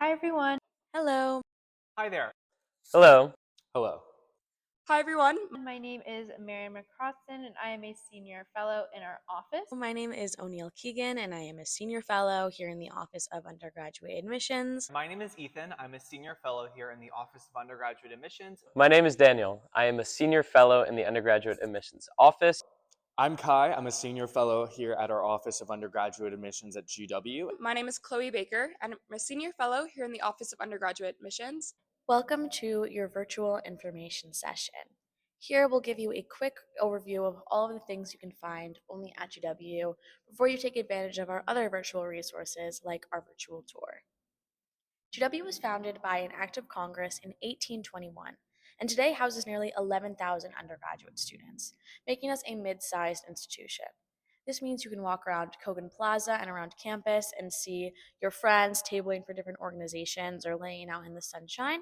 Hi, everyone. Hello. Hi there. Hello. Hello. Hi, everyone. My name is Mary McCrossan, and I am a senior fellow in our office. My name is O'Neill Keegan, and I am a senior fellow here in the Office of Undergraduate Admissions. My name is Ethan. I'm a senior fellow here in the Office of Undergraduate Admissions. My name is Daniel. I am a senior fellow in the undergraduate admissions office. I'm Kai. I'm a senior fellow here at our Office of Undergraduate Admissions at GW. My name is Chloe Baker, and I'm a senior fellow here in the Office of Undergraduate Admissions. Welcome to your virtual information session. Here we'll give you a quick overview of all of the things you can find only at GW before you take advantage of our other virtual resources like our virtual tour. GW was founded by an act of Congress in 1821 and today houses nearly 11,000 undergraduate students, making us a mid-sized institution. This means you can walk around Kogan Plaza and around campus and see your friends tabling for different organizations or laying out in the sunshine.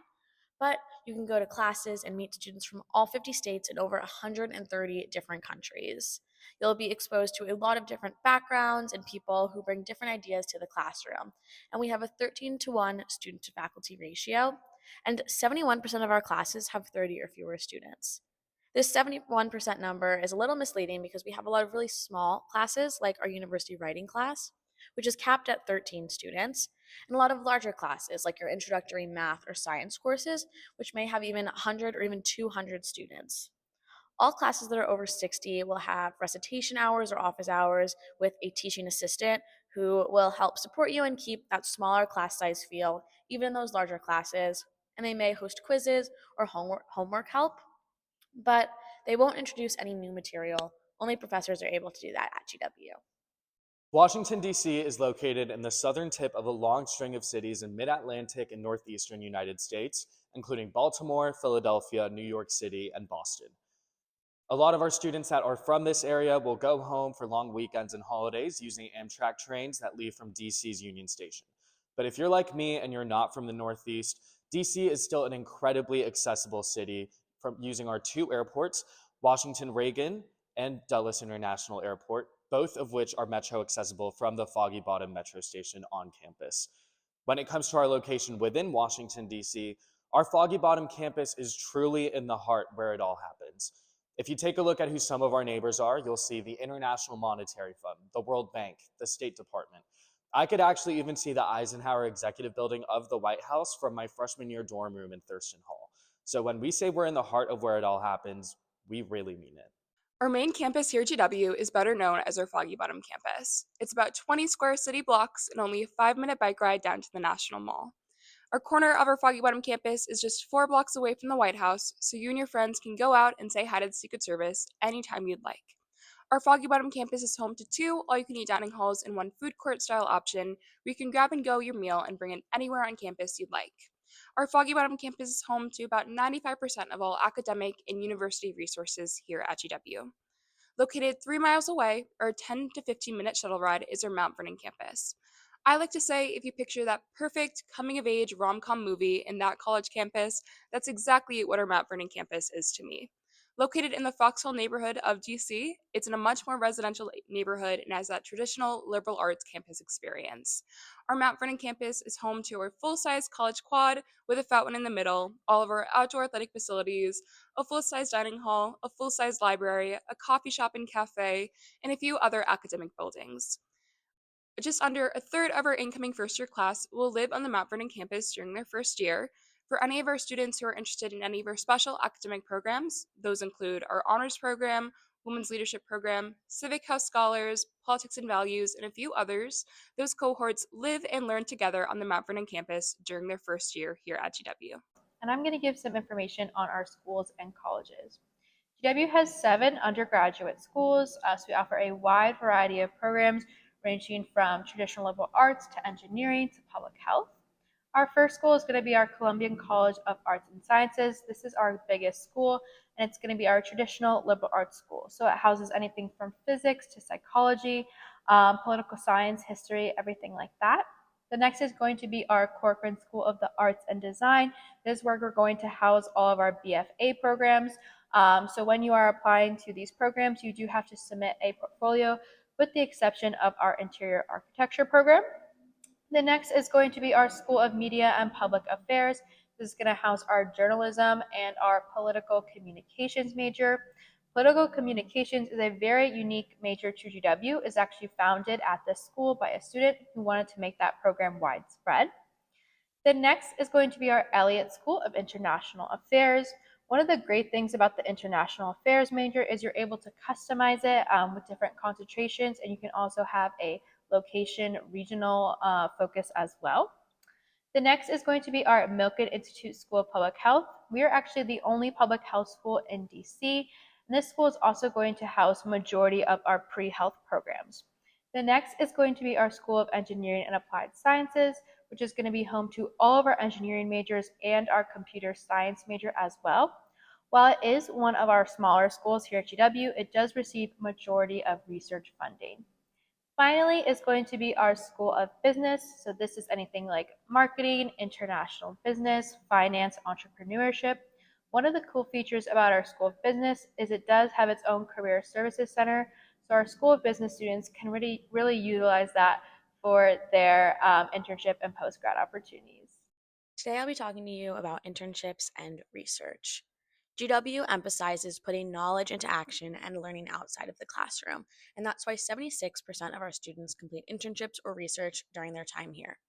But you can go to classes and meet students from all 50 states and over 130 different countries. You'll be exposed to a lot of different backgrounds and people who bring different ideas to the classroom. And we have a 13-to-1 student to faculty ratio, and 71% of our classes have 30 or fewer students. This 71% number is a little misleading because we have a lot of really small classes, like our university writing class, which is capped at 13 students, and a lot of larger classes, like your introductory math or science courses, which may have even 100 or even 200 students. All classes that are over 60 will have recitation hours or office hours with a teaching assistant who will help support you and keep that smaller class size feel, even in those larger classes. And they may host quizzes or homework help, but they won't introduce any new material. Only professors are able to do that at GW. Washington, D.C. is located in the southern tip of a long string of cities in mid-Atlantic and northeastern United States, including Baltimore, Philadelphia, New York City, and Boston. A lot of our students that are from this area will go home for long weekends and holidays using Amtrak trains that leave from DC's Union Station. But if you're like me and you're not from the Northeast, DC is still an incredibly accessible city from using our two airports, Washington Reagan and Dulles International Airport, both of which are metro accessible from the Foggy Bottom metro station on campus. When it comes to our location within Washington, D.C., our Foggy Bottom campus is truly in the heart where it all happens. If you take a look at who some of our neighbors are, you'll see the International Monetary Fund, the World Bank, the State Department. I could actually even see the Eisenhower Executive Building of the White House from my freshman year dorm room in Thurston Hall. So when we say we're in the heart of where it all happens, we really mean it. Our main campus here at GW is better known as our Foggy Bottom campus. It's about 20 square city blocks and only a 5-minute bike ride down to the National Mall. Our corner of our Foggy Bottom campus is just 4 blocks away from the White House, so you and your friends can go out and say hi to the Secret Service anytime you'd like. Our Foggy Bottom campus is home to 2 all-you-can-eat dining halls and 1 food court-style option where you can grab and go your meal and bring it anywhere on campus you'd like. Our Foggy Bottom campus is home to about 95% of all academic and university resources here at GW. Located 3 miles away, or a 10 to 15-minute shuttle ride, is our Mount Vernon campus. I like to say if you picture that perfect coming-of-age rom-com movie in that college campus, that's exactly what our Mount Vernon campus is to me. Located in the Foxhole neighborhood of DC, it's in a much more residential neighborhood and has that traditional liberal arts campus experience. Our Mount Vernon campus is home to our full-size college quad with a fountain in the middle, all of our outdoor athletic facilities, a full-size dining hall, a full-size library, a coffee shop and cafe, and a few other academic buildings. Just under a third of our incoming first year class will live on the Mount Vernon campus during their first year. For any of our students who are interested in any of our special academic programs, those include our honors program, women's leadership program, civic house scholars, politics and values, and a few others. Those cohorts live and learn together on the Mount Vernon campus during their first year here at GW. And I'm going to give some information on our schools and colleges. GW has 7 undergraduate schools, so we offer a wide variety of programs ranging from traditional liberal arts to engineering to public health. Our first school is going to be our Columbian College of Arts and Sciences. This is our biggest school, and it's going to be our traditional liberal arts school. So it houses anything from physics to psychology, political science, history, everything like that. The next is going to be our Corcoran School of the Arts and Design. This is where we're going to house all of our BFA programs. So when you are applying to these programs, you do have to submit a portfolio with the exception of our interior architecture program. The next is going to be our School of Media and Public Affairs. This is going to house our journalism and our political communications major. Political communications is a very unique major to GW. It's actually founded at this school by a student who wanted to make that program widespread. The next is going to be our Elliott School of International Affairs. One of the great things about the International Affairs major is you're able to customize it with different concentrations, and you can also have a location regional focus as well. The next is going to be our Milken Institute School of Public Health. We are actually the only public health school in DC, and this school is also going to house majority of our pre-health programs. The next is going to be our School of Engineering and Applied Sciences, which is going to be home to all of our engineering majors and our computer science major as well. While it is one of our smaller schools here at GW, it does receive majority of research funding. Finally is going to be our School of Business. So this is anything like marketing, international business, finance, entrepreneurship. One of the cool features about our School of Business is it does have its own career services center. So our School of Business students can really utilize that for their internship and postgrad opportunities. Today I'll be talking to you about internships and research. GW emphasizes putting knowledge into action and learning outside of the classroom, and that's why 76% of our students complete internships or research during their time here.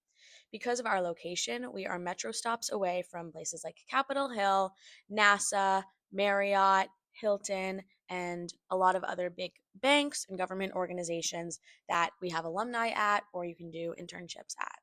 Because of our location, we are metro stops away from places like Capitol Hill, NASA, Marriott, Hilton, and a lot of other big banks and government organizations that we have alumni at or you can do internships at.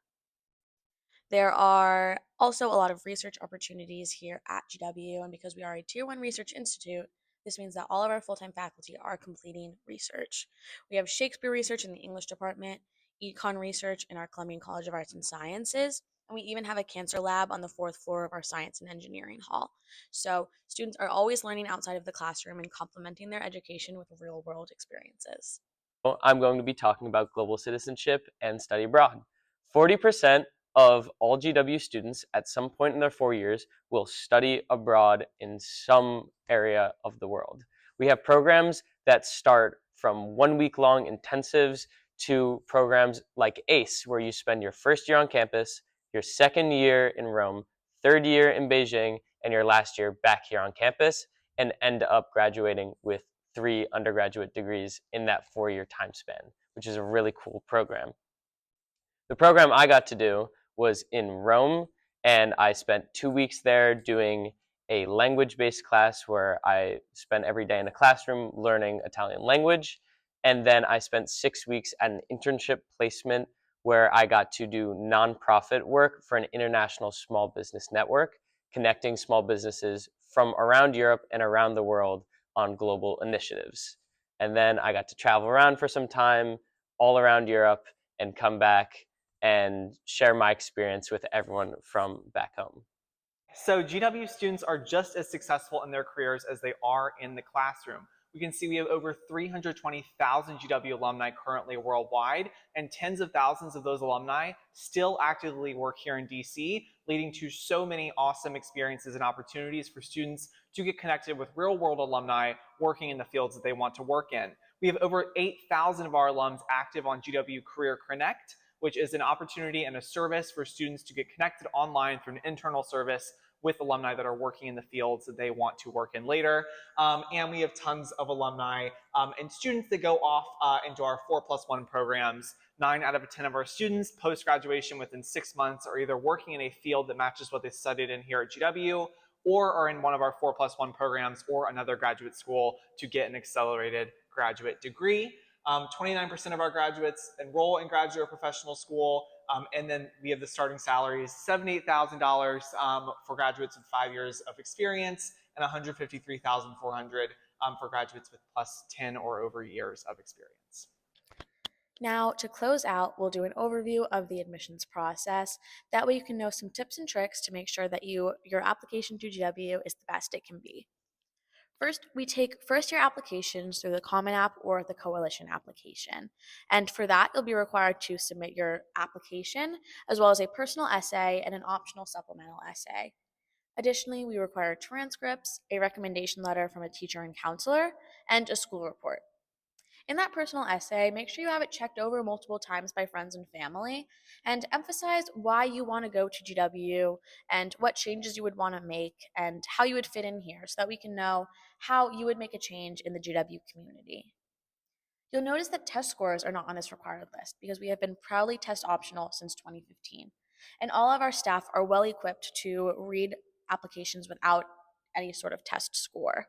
There are also a lot of research opportunities here at GW, and because we are a Tier 1 research institute, this means that all of our full-time faculty are completing research. We have Shakespeare research in the English department, Econ research in our Columbian College of Arts and Sciences, and we even have a cancer lab on the 4th floor of our Science and Engineering Hall. So students are always learning outside of the classroom and complementing their education with real-world experiences. I'm going to be talking about global citizenship and study abroad. 40% of all GW students at some point in their 4 years will study abroad in some area of the world. We have programs that start from 1 week long intensives to programs like ACE, where you spend your first year on campus, your second year in Rome, third year in Beijing, and your last year back here on campus, and end up graduating with 3 undergraduate degrees in that 4-year time span, which is a really cool program. The program I got to do was in Rome, and I spent 2 weeks there doing a language-based class where I spent every day in a classroom learning Italian language. And then I spent 6 weeks at an internship placement where I got to do nonprofit work for an international small business network, connecting small businesses from around Europe and around the world on global initiatives. And then I got to travel around for some time all around Europe and come back and share my experience with everyone from back home. So GW students are just as successful in their careers as they are in the classroom. We can see we have over 320,000 GW alumni currently worldwide, and tens of thousands of those alumni still actively work here in DC, leading to so many awesome experiences and opportunities for students to get connected with real-world alumni working in the fields that they want to work in. We have over 8,000 of our alums active on GW Career Connect, which is an opportunity and a service for students to get connected online through an internal service with alumni that are working in the fields that they want to work in later. And we have tons of alumni and students that go off into our 4+1 programs. 9 out of 10 of our students post-graduation within 6 months are either working in a field that matches what they studied in here at GW, or are in one of our 4+1 programs or another graduate school to get an accelerated graduate degree. 29% of our graduates enroll in graduate or professional school, and then we have the starting salaries, $78,000 for graduates with 5 years of experience, and $153,400 for graduates with plus 10 or over years of experience. Now, to close out, we'll do an overview of the admissions process. That way you can know some tips and tricks to make sure that your application to GW is the best it can be. First, we take first-year applications through the Common App or the Coalition application. And for that, you'll be required to submit your application, as well as a personal essay and an optional supplemental essay. Additionally, we require transcripts, a recommendation letter from a teacher and counselor, and a school report. In that personal essay, make sure you have it checked over multiple times by friends and family and emphasize why you want to go to GW and what changes you would want to make and how you would fit in here so that we can know how you would make a change in the GW community. You'll notice that test scores are not on this required list because we have been proudly test optional since 2015, and all of our staff are well equipped to read applications without any sort of test score.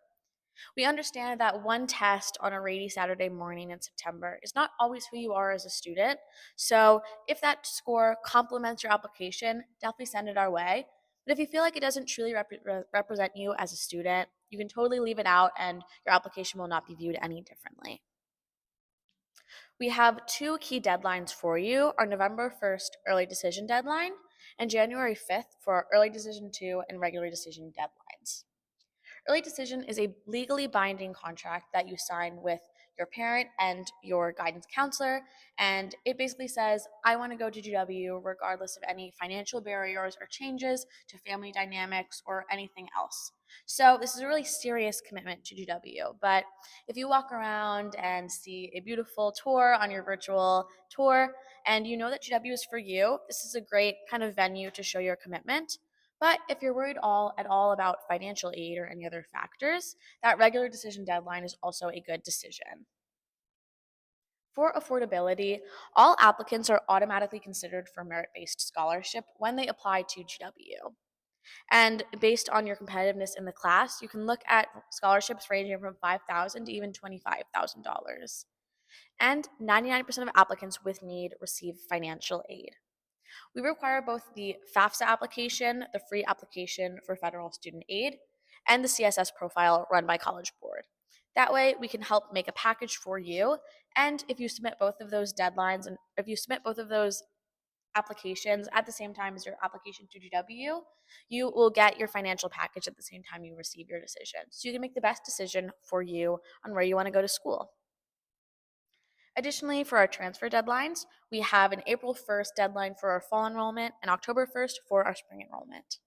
We understand that one test on a rainy Saturday morning in September is not always who you are as a student. So if that score complements your application, definitely send it our way. But if you feel like it doesn't truly represent you as a student, you can totally leave it out and your application will not be viewed any differently. We have two key deadlines for you, our November 1st early decision deadline and January 5th for our early decision 2 and regular decision deadlines. Early decision is a legally binding contract that you sign with your parent and your guidance counselor, and it basically says, I want to go to GW regardless of any financial barriers or changes to family dynamics or anything else. So this is a really serious commitment to GW, but if you walk around and see a beautiful tour on your virtual tour and you know that GW is for you, this is a great kind of venue to show your commitment. But if you're worried at all about financial aid or any other factors, that regular decision deadline is also a good decision. For affordability, all applicants are automatically considered for merit-based scholarship when they apply to GW. And based on your competitiveness in the class, you can look at scholarships ranging from $5,000 to even $25,000. And 99% of applicants with need receive financial aid. We require both the FAFSA application, the free application for federal student aid, and the CSS profile run by College Board. That way, we can help make a package for you. And if you submit both of those deadlines and if you submit both of those applications at the same time as your application to GW, you will get your financial package at the same time you receive your decision. So you can make the best decision for you on where you want to go to school. Additionally, for our transfer deadlines, we have an April 1st deadline for our fall enrollment and October 1st for our spring enrollment.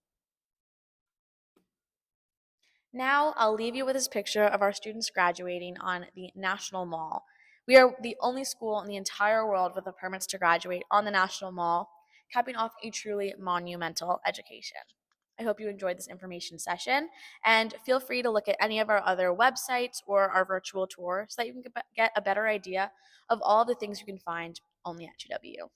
Now, I'll leave you with this picture of our students graduating on the National Mall. We are the only school in the entire world with the permits to graduate on the National Mall, capping off a truly monumental education. I hope you enjoyed this information session, and feel free to look at any of our other websites or our virtual tour so that you can get a better idea of all the things you can find only at GW.